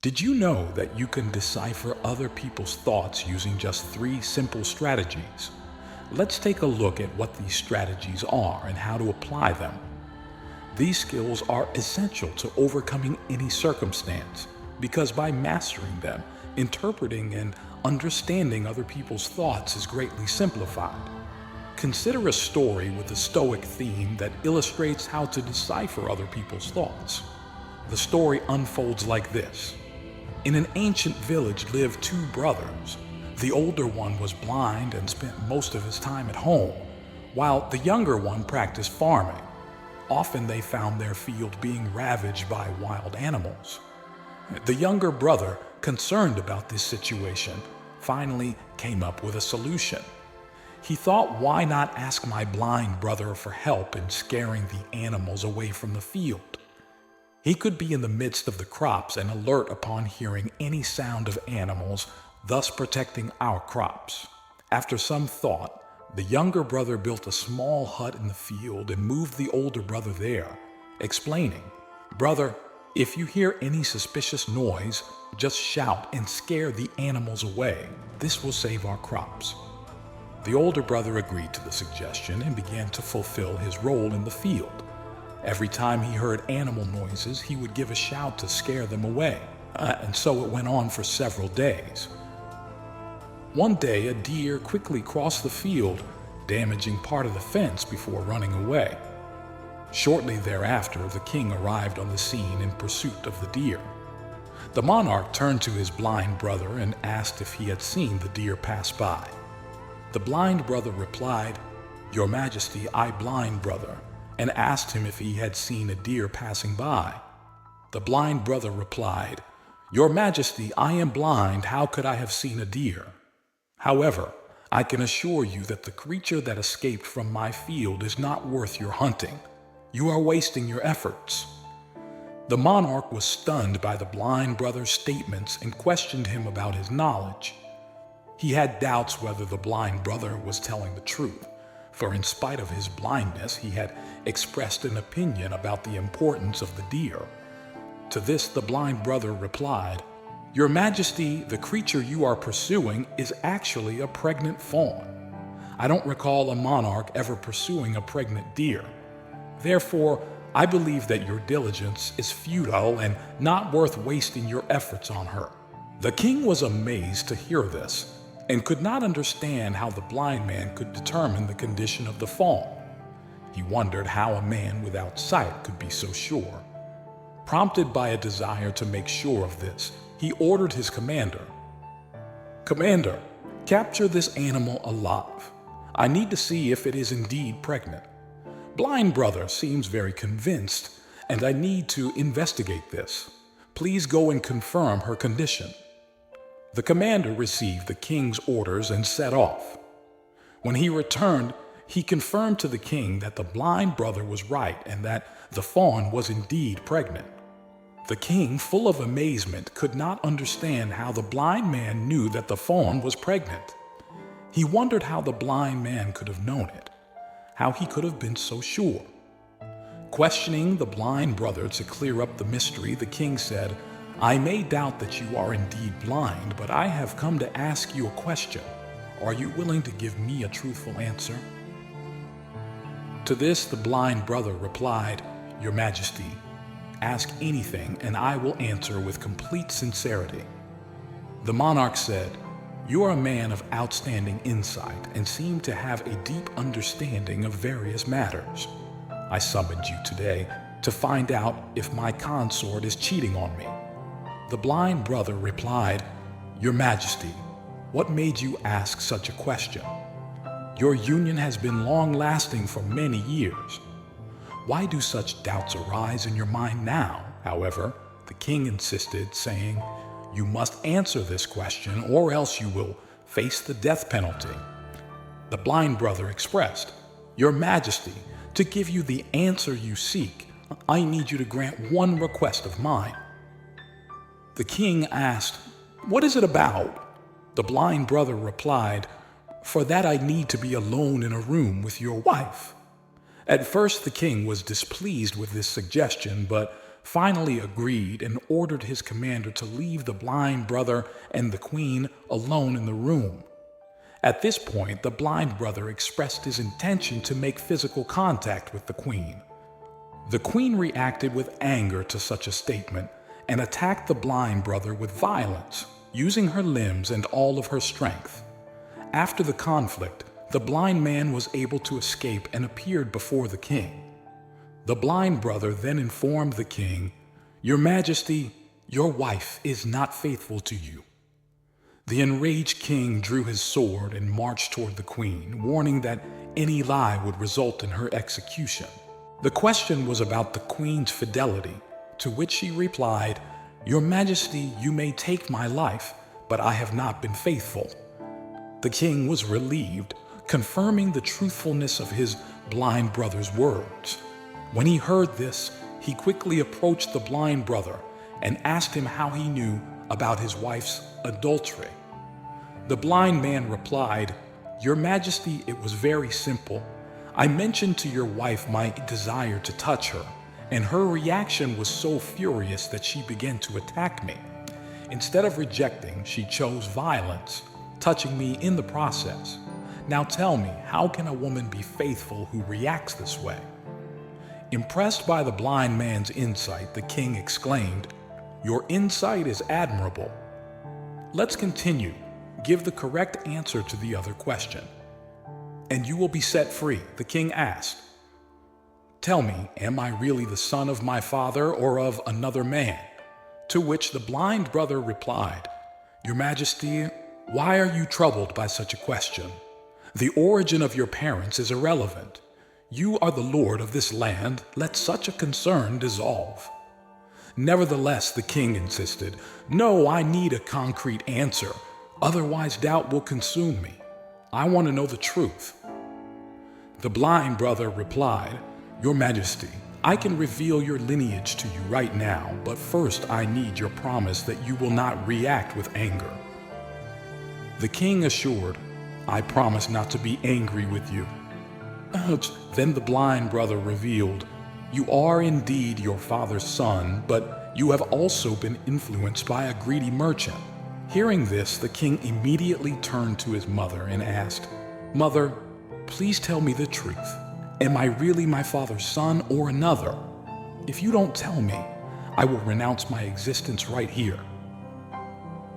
Did you know that you can decipher other people's thoughts using just 3 simple strategies? Let's take a look at what these strategies are and how to apply them. These skills are essential to overcoming any circumstance because by mastering them, interpreting and understanding other people's thoughts is greatly simplified. Consider a story with a Stoic theme that illustrates how to decipher other people's thoughts. The story unfolds like this. In an ancient village lived 2 brothers. The older one was blind and spent most of his time at home, while the younger one practiced farming. Often they found their field being ravaged by wild animals. The younger brother, concerned about this situation, finally came up with a solution. He thought, why not ask my blind brother for help in scaring the animals away from the field? He could be in the midst of the crops and alert upon hearing any sound of animals, thus protecting our crops. After some thought, the younger brother built a small hut in the field and moved the older brother there, explaining, "Brother, if you hear any suspicious noise, just shout and scare the animals away. This will save our crops." The older brother agreed to the suggestion and began to fulfill his role in the field. Every time he heard animal noises, he would give a shout to scare them away, and so it went on for several days. One day, a deer quickly crossed the field, damaging part of the fence before running away. Shortly thereafter, the king arrived on the scene in pursuit of the deer. The monarch turned to his blind brother and asked if he had seen the deer pass by. The blind brother replied, "Your Majesty, I blind brother," and asked him if he had seen a deer passing by. The blind brother replied, "Your Majesty, I am blind. How could I have seen a deer? However, I can assure you that the creature that escaped from my field is not worth your hunting. You are wasting your efforts." The monarch was stunned by the blind brother's statements and questioned him about his knowledge. He had doubts whether the blind brother was telling the truth, for in spite of his blindness, he had expressed an opinion about the importance of the deer. To this, the blind brother replied, "Your Majesty, the creature you are pursuing is actually a pregnant fawn. I don't recall a monarch ever pursuing a pregnant deer. Therefore, I believe that your diligence is futile and not worth wasting your efforts on her." The king was amazed to hear this and could not understand how the blind man could determine the condition of the fawn. He wondered how a man without sight could be so sure. Prompted by a desire to make sure of this, he ordered his commander, "Commander, capture this animal alive. I need to see if it is indeed pregnant. Blind brother seems very convinced, and I need to investigate this. Please go and confirm her condition." The commander received the king's orders and set off. When he returned, he confirmed to the king that the blind brother was right and that the fawn was indeed pregnant. The king, full of amazement, could not understand how the blind man knew that the fawn was pregnant. He wondered how the blind man could have known it, how he could have been so sure. Questioning the blind brother to clear up the mystery, the king said, "I may doubt that you are indeed blind, but I have come to ask you a question. Are you willing to give me a truthful answer?" To this, the blind brother replied, "Your Majesty, ask anything and I will answer with complete sincerity." The monarch said, "You are a man of outstanding insight and seem to have a deep understanding of various matters. I summoned you today to find out if my consort is cheating on me." The blind brother replied, "Your Majesty, what made you ask such a question? Your union has been long-lasting for many years. Why do such doubts arise in your mind now?" However, the king insisted, saying, "You must answer this question or else you will face the death penalty." The blind brother expressed, "Your Majesty, to give you the answer you seek, I need you to grant one request of mine." The king asked, "What is it about?" The blind brother replied, "For that I need to be alone in a room with your wife." At first the king was displeased with this suggestion, but finally agreed and ordered his commander to leave the blind brother and the queen alone in the room. At this point, the blind brother expressed his intention to make physical contact with the queen. The queen reacted with anger to such a statement and attacked the blind brother with violence, using her limbs and all of her strength. After the conflict, the blind man was able to escape and appeared before the king. The blind brother then informed the king, "Your Majesty, your wife is not faithful to you." The enraged king drew his sword and marched toward the queen, warning that any lie would result in her execution. The question was about the queen's fidelity, to which she replied, "Your Majesty, you may take my life, but I have not been faithful." The king was relieved, confirming the truthfulness of his blind brother's words. When he heard this, he quickly approached the blind brother and asked him how he knew about his wife's adultery. The blind man replied, "Your Majesty, it was very simple. I mentioned to your wife my desire to touch her, and her reaction was so furious that she began to attack me. Instead of rejecting, she chose violence, touching me in the process. Now tell me, how can a woman be faithful who reacts this way?" Impressed by the blind man's insight, the king exclaimed, "Your insight is admirable. Let's continue. Give the correct answer to the other question, and you will be set free," the king asked. "Tell me, am I really the son of my father or of another man?" To which the blind brother replied, "Your Majesty, why are you troubled by such a question? The origin of your parents is irrelevant. You are the lord of this land. Let such a concern dissolve." Nevertheless, the king insisted, "No, I need a concrete answer. Otherwise, doubt will consume me. I want to know the truth." The blind brother replied, "Your Majesty, I can reveal your lineage to you right now, but first I need your promise that you will not react with anger." The king assured, "I promise not to be angry with you." Then the blind brother revealed, "You are indeed your father's son, but you have also been influenced by a greedy merchant." Hearing this, the king immediately turned to his mother and asked, "Mother, please tell me the truth. Am I really my father's son or another? If you don't tell me, I will renounce my existence right here."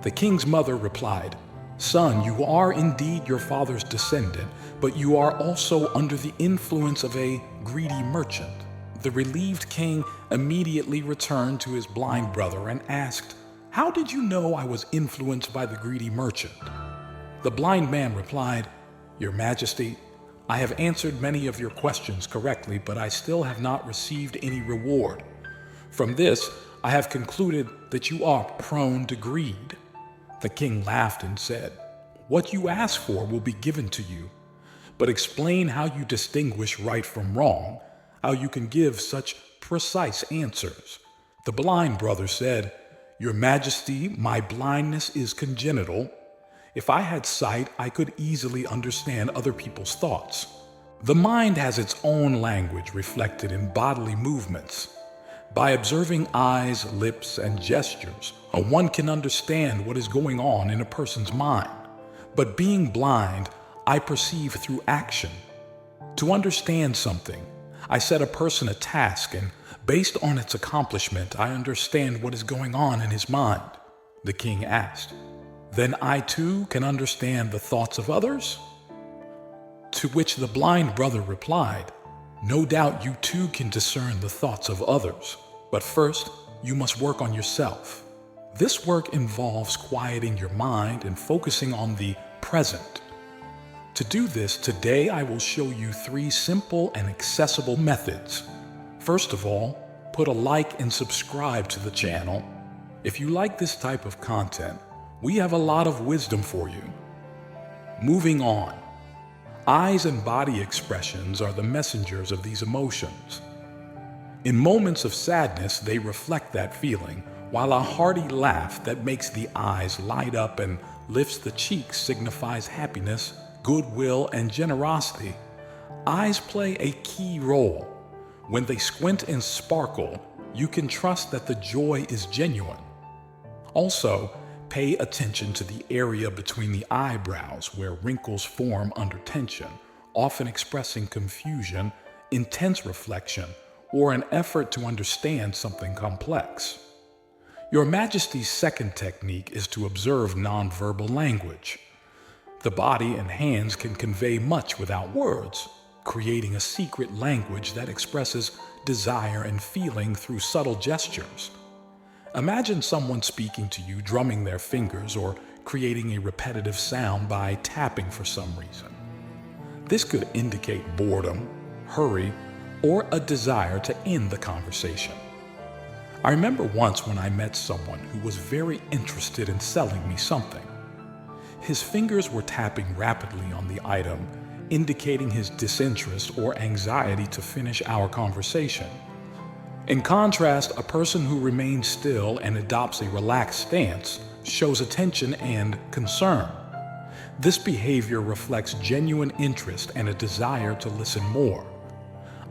The king's mother replied, "Son, you are indeed your father's descendant, but you are also under the influence of a greedy merchant." The relieved king immediately returned to his blind brother and asked, "How did you know I was influenced by the greedy merchant?" The blind man replied, "Your Majesty, I have answered many of your questions correctly, but I still have not received any reward. From this, I have concluded that you are prone to greed." The king laughed and said, "What you ask for will be given to you, but explain how you distinguish right from wrong, how you can give such precise answers." The blind brother said, "Your Majesty, my blindness is congenital. If I had sight, I could easily understand other people's thoughts. The mind has its own language reflected in bodily movements. By observing eyes, lips, and gestures, one can understand what is going on in a person's mind. But being blind, I perceive through action. To understand something, I set a person a task, and based on its accomplishment, I understand what is going on in his mind." The king asked, "Then I too can understand the thoughts of others?" To which the blind brother replied, "No doubt you too can discern the thoughts of others, but first you must work on yourself. This work involves quieting your mind and focusing on the present. To do this, today I will show you 3 simple and accessible methods. First of all, put a like and subscribe to the channel. If you like this type of content, we have a lot of wisdom for you. Moving on. Eyes and body expressions are the messengers of these emotions. In moments of sadness, they reflect that feeling, while a hearty laugh that makes the eyes light up and lifts the cheeks signifies happiness, goodwill, and generosity. Eyes play a key role. When they squint and sparkle, you can trust that the joy is genuine. Also, pay attention to the area between the eyebrows where wrinkles form under tension, often expressing confusion, intense reflection, or an effort to understand something complex. Your Majesty's second technique is to observe nonverbal language. The body and hands can convey much without words, creating a secret language that expresses desire and feeling through subtle gestures. Imagine someone speaking to you, drumming their fingers, or creating a repetitive sound by tapping for some reason. This could indicate boredom, hurry, or a desire to end the conversation. I remember once when I met someone who was very interested in selling me something. His fingers were tapping rapidly on the item, indicating his disinterest or anxiety to finish our conversation. In contrast, a person who remains still and adopts a relaxed stance shows attention and concern. This behavior reflects genuine interest and a desire to listen more.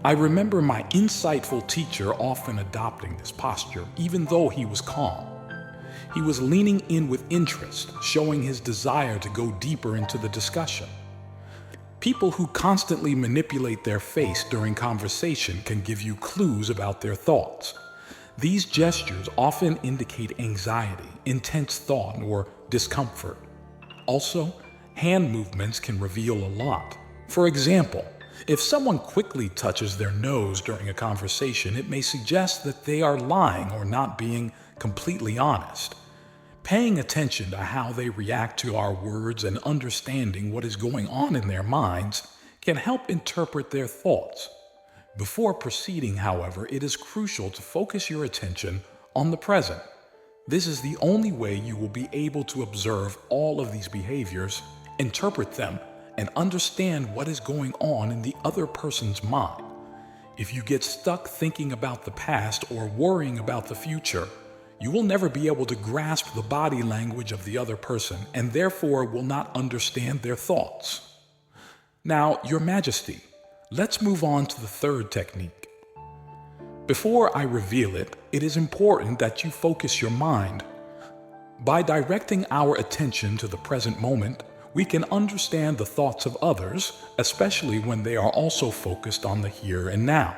I remember my insightful teacher often adopting this posture, even though he was calm. He was leaning in with interest, showing his desire to go deeper into the discussion. People who constantly manipulate their face during conversation can give you clues about their thoughts. These gestures often indicate anxiety, intense thought, or discomfort. Also, hand movements can reveal a lot. For example, if someone quickly touches their nose during a conversation, it may suggest that they are lying or not being completely honest. Paying attention to how they react to our words and understanding what is going on in their minds can help interpret their thoughts. Before proceeding, however, it is crucial to focus your attention on the present. This is the only way you will be able to observe all of these behaviors, interpret them, and understand what is going on in the other person's mind. If you get stuck thinking about the past or worrying about the future, you will never be able to grasp the body language of the other person and therefore will not understand their thoughts. Now, Your Majesty, let's move on to the third technique. Before I reveal it, it is important that you focus your mind. By directing our attention to the present moment, we can understand the thoughts of others, especially when they are also focused on the here and now.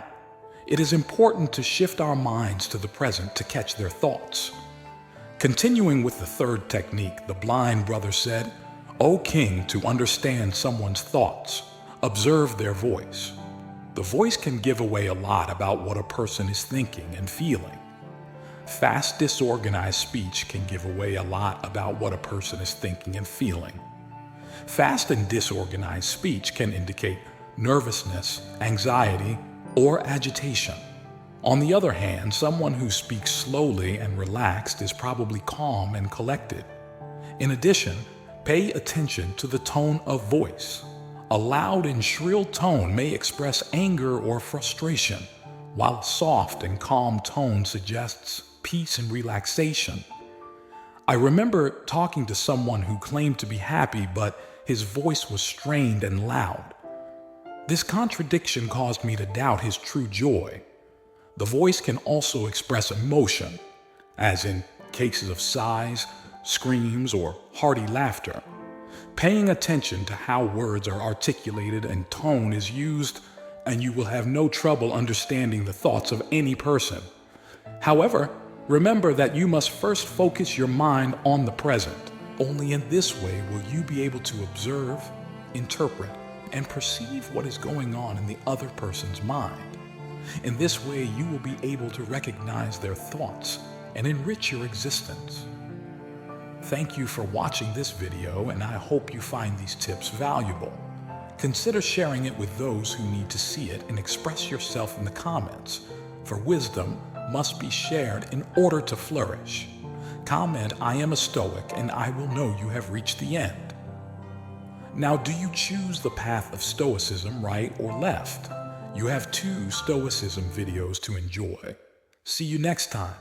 It is important to shift our minds to the present to catch their thoughts. Continuing with the third technique, the blind brother said, "O king, to understand someone's thoughts, observe their voice." The voice can give away a lot about what a person is thinking and feeling. Fast, disorganized speech can give away a lot about what a person is thinking and feeling. Fast and disorganized speech can indicate nervousness, anxiety, or agitation. On the other hand, someone who speaks slowly and relaxed is probably calm and collected. In addition, pay attention to the tone of voice. A loud and shrill tone may express anger or frustration, while a soft and calm tone suggests peace and relaxation. I remember talking to someone who claimed to be happy, but his voice was strained and loud. This contradiction caused me to doubt his true joy. The voice can also express emotion, as in cases of sighs, screams, or hearty laughter. Paying attention to how words are articulated and tone is used, and you will have no trouble understanding the thoughts of any person. However, remember that you must first focus your mind on the present. Only in this way will you be able to observe, interpret, and perceive what is going on in the other person's mind. In this way, you will be able to recognize their thoughts and enrich your existence. Thank you for watching this video, and I hope you find these tips valuable. Consider sharing it with those who need to see it and express yourself in the comments, for wisdom must be shared in order to flourish. Comment, "I am a Stoic," and I will know you have reached the end. Now, do you choose the path of Stoicism, right or left? You have 2 Stoicism videos to enjoy. See you next time.